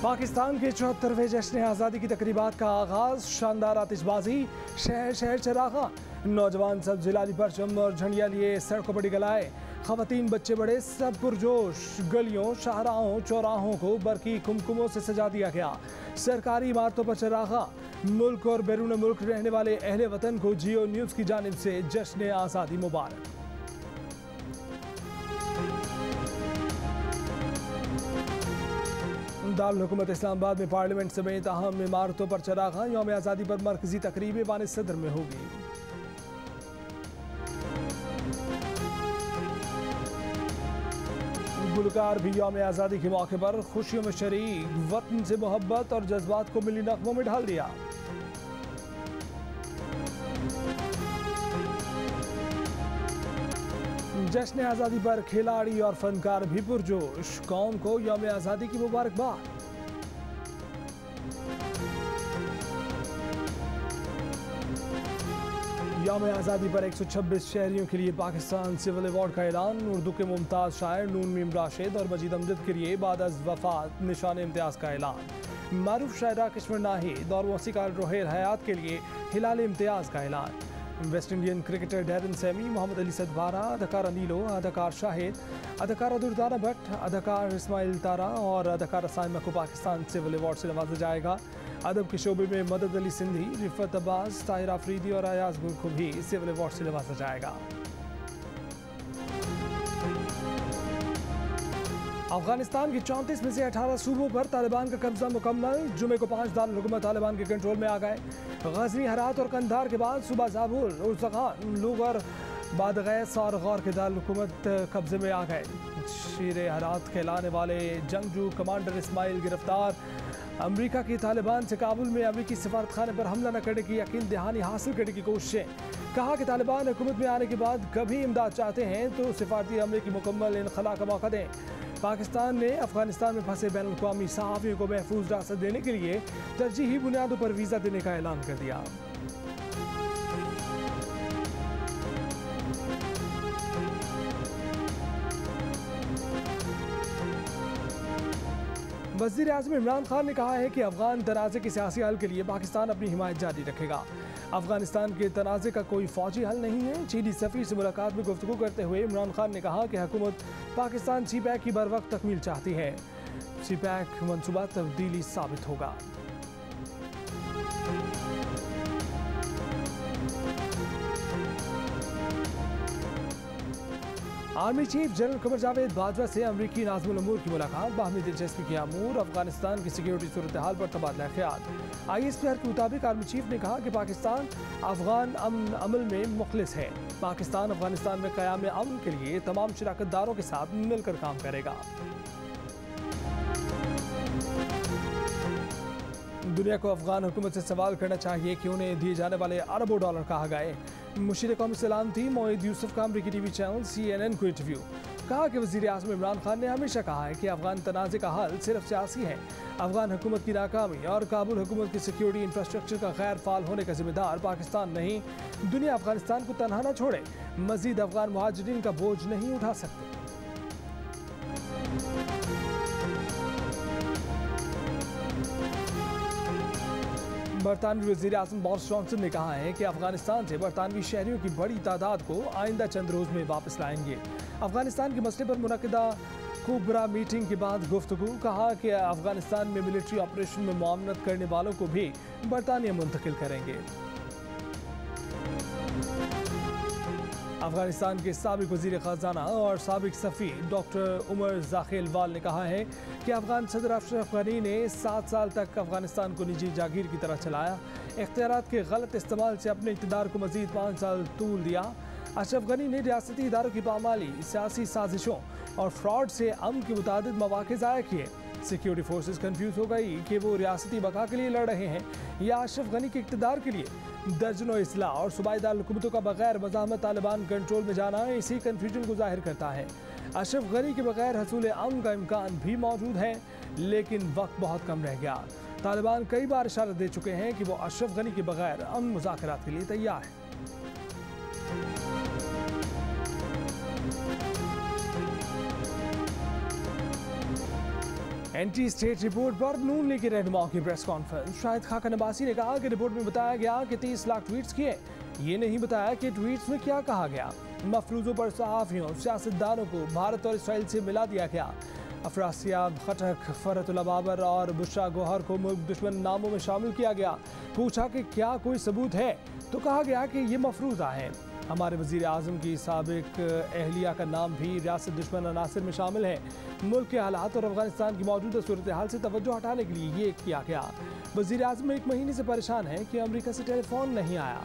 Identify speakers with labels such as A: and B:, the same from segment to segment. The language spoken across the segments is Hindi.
A: पाकिस्तान के 74वें जश्न आज़ादी की तकरीबात का आगाज, शानदार आतिशबाजी, शहर शहर चरागा, नौजवान सब जिलाली परचम और झंडिया लिए सड़कों पर निकल आए। खवातीन बच्चे बड़े सब पुरजोश, गलियों शाहराहों चौराहों को बरकी कुमकुमों से सजा दिया गया। सरकारी इमारतों पर चरागा। मुल्क और बैरून मुल्क रहने वाले अहले वतन को जियो न्यूज़ की जानिब से जश्न आज़ादी मुबारक। दारुल हुकूमत इस्लामाबाद में पार्लियामेंट समेत अहम इमारतों पर चरागा। यौम आज़ादी पर मरकजी तकरीबें वानिस सदर में होगी। गुलकार भी यौम आज़ादी के मौके पर खुशियों में शरीक, वतन से मोहब्बत और जज्बात को मिली नगमों में ढाल दिया। जश्न आज़ादी पर खिलाड़ी और फनकार भी पुरजोश, कौम को यौम आज़ादी की मुबारकबाद। यौम आज़ादी पर 126 शहरियों के लिए पाकिस्तान सिविल अवार्ड का ऐलान। उर्दू के मुमताज़ शायर नून मीम राशिद और मजीद अमजद के लिए बाद अज़ वफ़ात निशान इम्तियाज़ का ऐलान। मारूफ शायरा किश्वर नाहिद और मौसीकार रोहेल हयात के लिए हिलाल इम्तियाज़ का ऐलान। West Indian cricketer Darren Sammy, Mohammad Ali Sadpara, अदाकार अनीलो, अदाकार शाहिद, अदाकारा दुर्दाना भट्ट, अदाकार इस्माइल तारा और अदाकारा साइमा को पाकिस्तान सिविल अवार्ड से नवाजा जाएगा। अदब के शोबे में मदद अली सिंधी, रिफत अब्बास, ताहिर आफरीदी और अयाज गुल को भी सिविल अवार्ड से नवाजा जाएगा। अफगानिस्तान के 34 में से 18 सूबों पर तालिबान का कब्जा मुकम्मल। जुमे को 5 दारुल हुकूमत तालिबान के कंट्रोल में आ गए। गजनी, हरात और कंधार के बाद सुबह ज़ाबुल, उर्ज़गान, लूगर, बादगैस और गौर के दारुल हुकूमत कब्जे में आ गए। शीर हरात कहलाने वाले जंगजू कमांडर इस्माइल गिरफ्तार। अमरीका की तालिबान से काबुल में अमरीकी सफारत खाने पर हमला न करने की यकीन दहानी हासिल करने की कोशिशें। कहा कि तालिबान हुकूमत में आने के बाद कभी इमदाद चाहते हैं तो सिफारती हमले की मुकम्मल इनखला का मौका दें। पाकिस्तान ने अफगानिस्तान में फंसे बैन अवी सहाफ़ियों को महफूज रास्ता देने के लिए तरजीही बुनियादों पर वीज़ा देने का ऐलान कर दिया। वज़ीर आज़म इमरान खान ने कहा है कि अफगान तनाज़े के सियासी हल के लिए पाकिस्तान अपनी हिमायत जारी रखेगा। अफगानिस्तान के तनाज़े का कोई फौजी हल नहीं है। चीनी सफ़ीर से मुलाकात में गुफ्तगू करते हुए इमरान खान ने कहा कि हुकूमत पाकिस्तान CPEC की बर वक्त तकमील चाहती है। CPEC मनसूबा तब्दीली साबित होगा। Army chief general Qamar Javed Bajwa से अमरीकी नाज़िमुल उमूर की मुलाकात, बाहमी दिलचस्पी के अमूर, अफगानिस्तान की सिक्योरिटी सूरत हाल पर तबादला ख्याल। ISPR के मुताबिक आर्मी चीफ ने कहा कि पाकिस्तान अफगान अमन अमल में मुखलिस है। पाकिस्तान अफगानिस्तान में क़याम अमन के लिए तमाम शराकतदारों के साथ मिलकर काम करेगा। दुनिया को अफगान हुकूमत से सवाल करना चाहिए कि उन्हें दिए जाने वाले अरबों डॉलर कहाँ गए। मुशीर कौमी सलामती मोईद यूसुफ का अमरीकी TV चैनल CNN को इंटरव्यू। कहा कि वज़ीर आज़म इमरान खान ने हमेशा कहा है कि अफगान तनाज़े का हल सिर्फ सियासी है। अफगान हुकूमत की नाकामी और काबुल हुकूमत की सिक्योरिटी इंफ्रास्ट्रक्चर का गैर फाल होने का जिम्मेदार पाकिस्तान नहीं। दुनिया अफगानिस्तान को तनहा न छोड़े, मजीद अफगान मुहाजिरीन का बोझ नहीं उठा सकते। बरतानवी वज़ीर आज़म बोरिस जॉनसन ने कहा है कि अफगानिस्तान से बरतानवी शहरियों की बड़ी तादाद को आइंदा चंद रोज़ में वापस लाएंगे। अफगानिस्तान के मसले पर मुनक़िदा कुबरा मीटिंग के बाद गुफ्तगू। कहा कि अफगानिस्तान में मिलिट्री ऑपरेशन में मुआवनत करने वालों को भी बरतानिया मुंतकिल करेंगे। अफगानिस्तान के साबिक वज़ीर ख़ज़ाना और साबिक सफ़ीर डॉक्टर उमर ज़ाखिलवाल ने कहा है कि अफगान सदर अशरफ गनी ने 7 साल तक अफगानिस्तान को निजी जागीर की तरह चलाया। इख्तियारात के गलत इस्तेमाल से अपने इक़्तिदार को मज़ीद 5 साल तूल दिया। अशरफ गनी ने रियासती इदारों की पामाली, सियासी साजिशों और फ्रॉड से अमन के मुतादिद मौक़े ज़ाया किए। सिक्योरिटी फोर्सेस कंफ्यूज हो गई कि वो रियासती बका के लिए लड़ रहे हैं या अशरफ गनी के इक़्तिदार के लिए। दर्जनों इस्लाह और सूबाईदार हुकूमतों का बगैर मज़ाहमत तालिबान कंट्रोल में जाना इसी कन्फ्यूजन को जाहिर करता है। अशरफ गनी के बगैर हसूल अमन का इम्कान भी मौजूद है, लेकिन वक्त बहुत कम रह गया। तालिबान कई बार इशारा दे चुके हैं कि वो अशरफ गनी के बगैर अमन मुज़ाकरात के लिए तैयार है। एंटी स्टेट रिपोर्ट पर नून लीग के रहनुमाओं की प्रेस कॉन्फ्रेंस। शाहिद खाकन अब्बासी ने कहा कि रिपोर्ट में बताया गया कि 30 लाख ट्वीट्स किए, ये नहीं बताया कि ट्वीट्स में क्या कहा गया। मफरूजों पर सहाफ़ियों सियासतदानों को भारत और इसराइल से मिला दिया गया। अफरासियाब खटक, फरतुल्ला बाबर और बुशरा गौहर को मुल्क दुश्मन नामों में शामिल किया गया। पूछा कि क्या कोई सबूत है तो कहा गया कि ये मफरूज़ा है। हमारे वज़ीर आज़म की साबिक अहलिया का नाम भी रियासत दुश्मन अनासिर में शामिल है। मुल्क के हालात और अफगानिस्तान की मौजूदा सूरत हाल से तवज्जो हटाने के लिए ये किया गया। वज़ीर आज़म 1 महीने से परेशान है कि अमेरिका से टेलीफोन नहीं आया।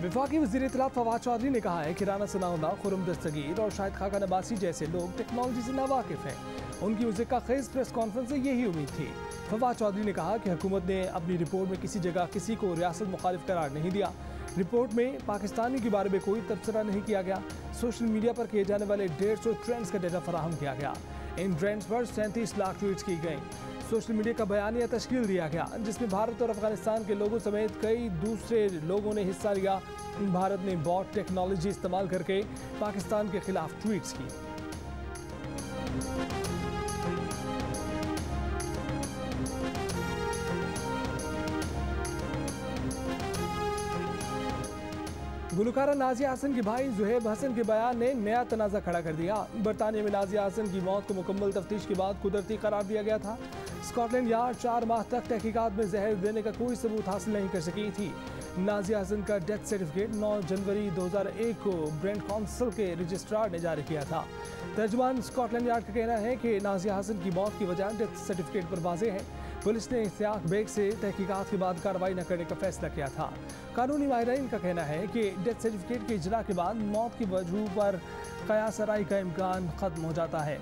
A: वफाकी वज़ीर इत्तलात फवाद चौधरी ने कहा है कि राना सनाउल्लाह, खुर्रम दस्तगीर और शाहिद खाकन अब्बासी जैसे लोग टेक्नोलॉजी से नावाकिफ़ हैं। उनकी उस का खेज़ प्रेस कॉन्फ्रेंस से यही उम्मीद थी। फवाद चौधरी ने कहा कि हुकूमत ने अपनी रिपोर्ट में किसी जगह किसी को रियासत मुखालिफ करार नहीं दिया। रिपोर्ट में पाकिस्तानी के बारे में कोई तबसरा नहीं किया गया। सोशल मीडिया पर किए जाने वाले 150 ट्रेंड्स का डेटा फराहम किया गया। इन ट्रेंड्स पर 37 लाख ट्वीट्स की गई। सोशल मीडिया का बयानिया तश्कील दिया गया जिसमें भारत और अफगानिस्तान के लोगों समेत कई दूसरे लोगों ने हिस्सा लिया। भारत ने बॉट टेक्नोलॉजी इस्तेमाल करके पाकिस्तान के खिलाफ ट्वीट्स की। गुलकारा नाजिया हसन के भाई जुहेब हसन के बयान ने नया तनाज़ा खड़ा कर दिया। बरतानिया में नाजिया हसन की मौत को मुकम्मल तफ्तीश के बाद कुदरती करार दिया गया था। स्कॉटलैंड यार्ड 4 माह तक तहकीकात में जहर देने का कोई सबूत हासिल नहीं कर सकी थी। नाजिया हसन का डेथ सर्टिफिकेट 9 जनवरी 2001 को ब्रेंट काउंसिल के रजिस्ट्रार ने जारी किया था। तर्जुमान स्कॉटलैंड यार्ड का कहना है कि नाजिया हसन की मौत की वजह डेथ सर्टिफिकेट पर वाज़ेह है। पुलिस ने इश्तियाक बेग से तहकीकात के बाद कार्रवाई न करने का फैसला किया था। कानूनी माहिरीन का कहना है कि डेथ सर्टिफिकेट के इजरा के बाद मौत की वजह पर कयास आराई का इम्कान ख़त्म हो जाता है।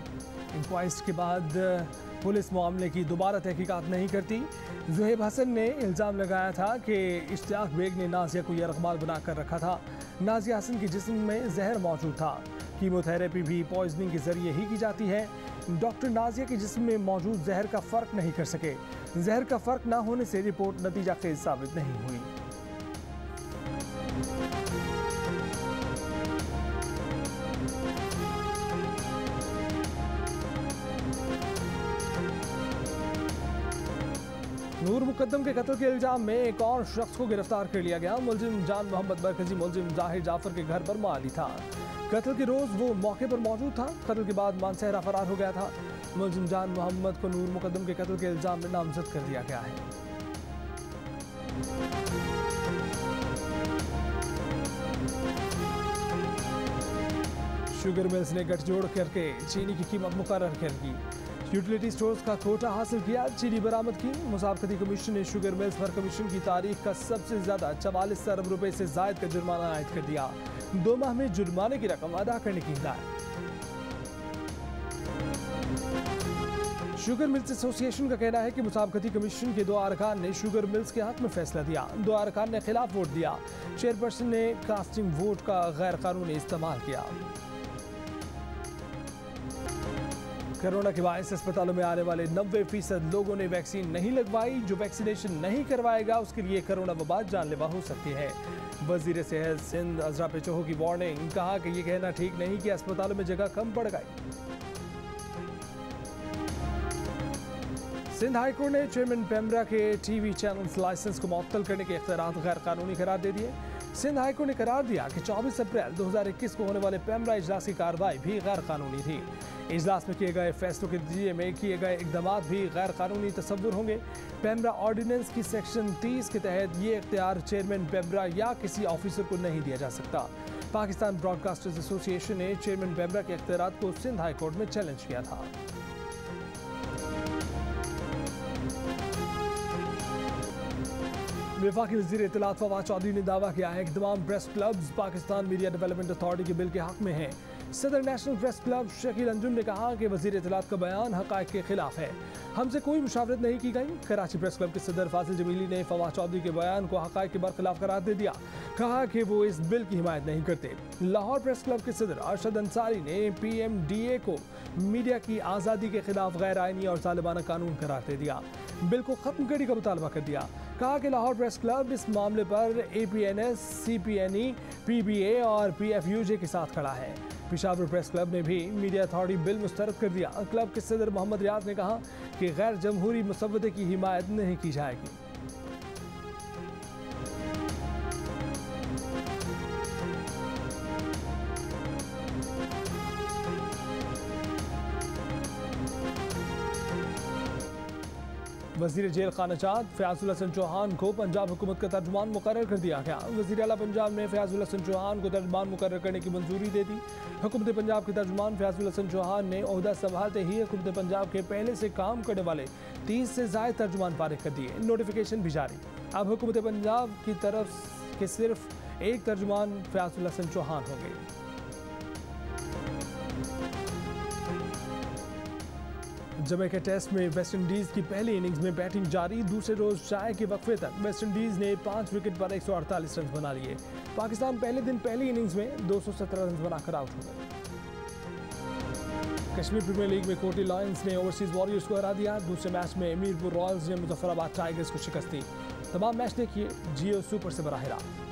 A: इंक्वाइस्ट के बाद पुलिस मामले की दोबारा तहकीकात नहीं करती। जुहेब हसन ने इल्ज़ाम लगाया था कि इश्तियाक बेग ने नाजिया को यरगमाल बना कर रखा था। नाजिया हसन के जिस्म में जहर मौजूद था। कीमोथेरेपी भी पॉइजनिंग के जरिए ही की जाती है। डॉक्टर नाजिया के जिस्म में मौजूद जहर का फ़र्क नहीं कर सके। जहर का फ़र्क ना होने से रिपोर्ट नतीजा खेज साबित नहीं हुई। नूर मुकद्दम के कत्ल के इल्जाम में एक और शख्स को गिरफ्तार कर लिया गया। मुलजिम जान मोहम्मद मरकजी मुलजिम जाहिर जाफर के घर पर माली था। कत्ल के रोज़ वो मौके पर मौजूद था। कत्ल के बाद मानसहरा फरार हो गया था। मुलजिम जान मोहम्मद को नूर मुकद्दम के कत्ल के इल्जाम में नामजद कर दिया गया है। शुगर मिल्स ने गठजोड़ करके चीनी की कीमत मुकर्रर कर दी। यूटिलिटी स्टोर्स का कोटा हासिल किया, चीनी बरामद की। मुसाफरती कमीशन ने शुगर मिल्स पर कमीशन की तारीख का सबसे ज्यादा 44 अरब रुपए से जायद का जुर्माना आयद कर दिया। 2 माह में जुर्माने की रकम अदा करने की हिदायत। शुगर मिल्स एसोसिएशन का कहना है कि मुसाफरती कमीशन के 2 अरकान ने शुगर मिल्स के हक में फैसला दिया। 2 अरकान ने खिलाफ वोट दिया। चेयरपर्सन ने कास्टिंग वोट का गैर कानूनी इस्तेमाल किया। कोरोना के बायस अस्पतालों में आने वाले 90% लोगों ने वैक्सीन नहीं लगवाई। जो वैक्सीनेशन नहीं करवाएगा उसके लिए कोरोना वबा जानलेवा हो सकती है। वजीर सेहत सिंध अजरा पेचोहो की वार्निंग। कहा कि ये कहना ठीक नहीं कि अस्पतालों में जगह कम पड़ गई। सिंध हाईकोर्ट ने चेयरमैन पेमरा के टीवी चैनल्स लाइसेंस को मुअत्तल करने के इख्तियारात गैर कानूनी करार दे दिए। सिंध हाईकोर्ट ने करार दिया कि 24 अप्रैल 2021 को होने वाले पेमरा इजलास की कार्रवाई भी गैर कानूनी थी। इजलास में किए गए फैसलों के नतीजे में किए गए इकदाम भी गैर कानूनी तस्वुर होंगे। पेमरा ऑर्डिनेंस की सेक्शन 30 के तहत ये इख्तियार चेयरमैन पेमरा या किसी ऑफिसर को नहीं दिया जा सकता। पाकिस्तान ब्रॉडकास्टर्स एसोसिएशन ने चेयरमैन पेमरा के इख्तियारात को सिंध हाईकोर्ट में चैलेंज किया था। वफाकी वज़ीर इत्तलात फवाद चौधरी ने दावा किया है कि तमाम press clubs Pakistan media development authority के बिल के हक में हैं। सदर national press club Shakeel Anjum ने कहा कि वज़ीर इत्तलात का बयान हक़ाइक़ के खिलाफ है। हमसे कोई मुशावरत नहीं की गई। कराची प्रेस क्लब के सदर फासिल जमीली ने फवाद चौधरी के बयान को हक़ाइक़ के बरखिलाफ करार दे दिया। कहा कि वो इस बिल की हिमायत नहीं करते। लाहौर प्रेस क्लब के सदर अरशद अंसारी ने PMDA को मीडिया की आज़ादी के खिलाफ गैर आइनी और ज़ालिमाना कानून करार दे दिया। बिल को ख़त्म करने का मुतालबा कर दिया। कहा कि लाहौर प्रेस क्लब इस मामले पर APNS, CPNE, PBA और PFUJ के साथ खड़ा है। पेशावर प्रेस क्लब ने भी मीडिया अथॉरिटी बिल मुस्तरद कर दिया। क्लब के सदर मोहम्मद रियाज ने कहा कि गैर जमहूरी मुसव्वदे की हिमायत नहीं की जाएगी। वज़ीर जेल खानाजात फयाजुल हसन चौहान को पंजाब हुकूमत का तर्जुमान मुकर्रर कर दिया गया। वज़ीर आला पंजाब ने फयाजुल हसन चौहान को तर्जुमान मुकर्रर करने की मंजूरी दे दी। हुकूमत पंजाब के तर्जुमान फयाजुल हसन चौहान ने ओहदा संभालते ही हुकूमत पंजाब के पहले से काम करने वाले 30 से ज़ायद तर्जुमान फारिग कर दिए। नोटिफिकेशन भी जारी। अब हुकूमत पंजाब की तरफ के सिर्फ एक तर्जुमान फयाजुल हसन चौहान होंगे। जमैका टेस्ट में वेस्ट इंडीज की पहली इनिंग्स में बैटिंग जारी। दूसरे रोज चाय के वक्फे तक वेस्ट इंडीज ने 5 विकेट पर 148 रन बना लिए। पाकिस्तान पहले दिन पहली इनिंग्स में 217 रन बनाकर आउट हो गए। कश्मीर प्रीमियर लीग में कोटी लायंस ने ओवरसीज वॉरियर्स को हरा दिया। दूसरे मैच में मीरपुर रॉयल्स ने मुजफ्फराबाद टाइगर्स को शिकस्त दी। तमाम मैच देखिए जियो सुपर से बराह रास्त।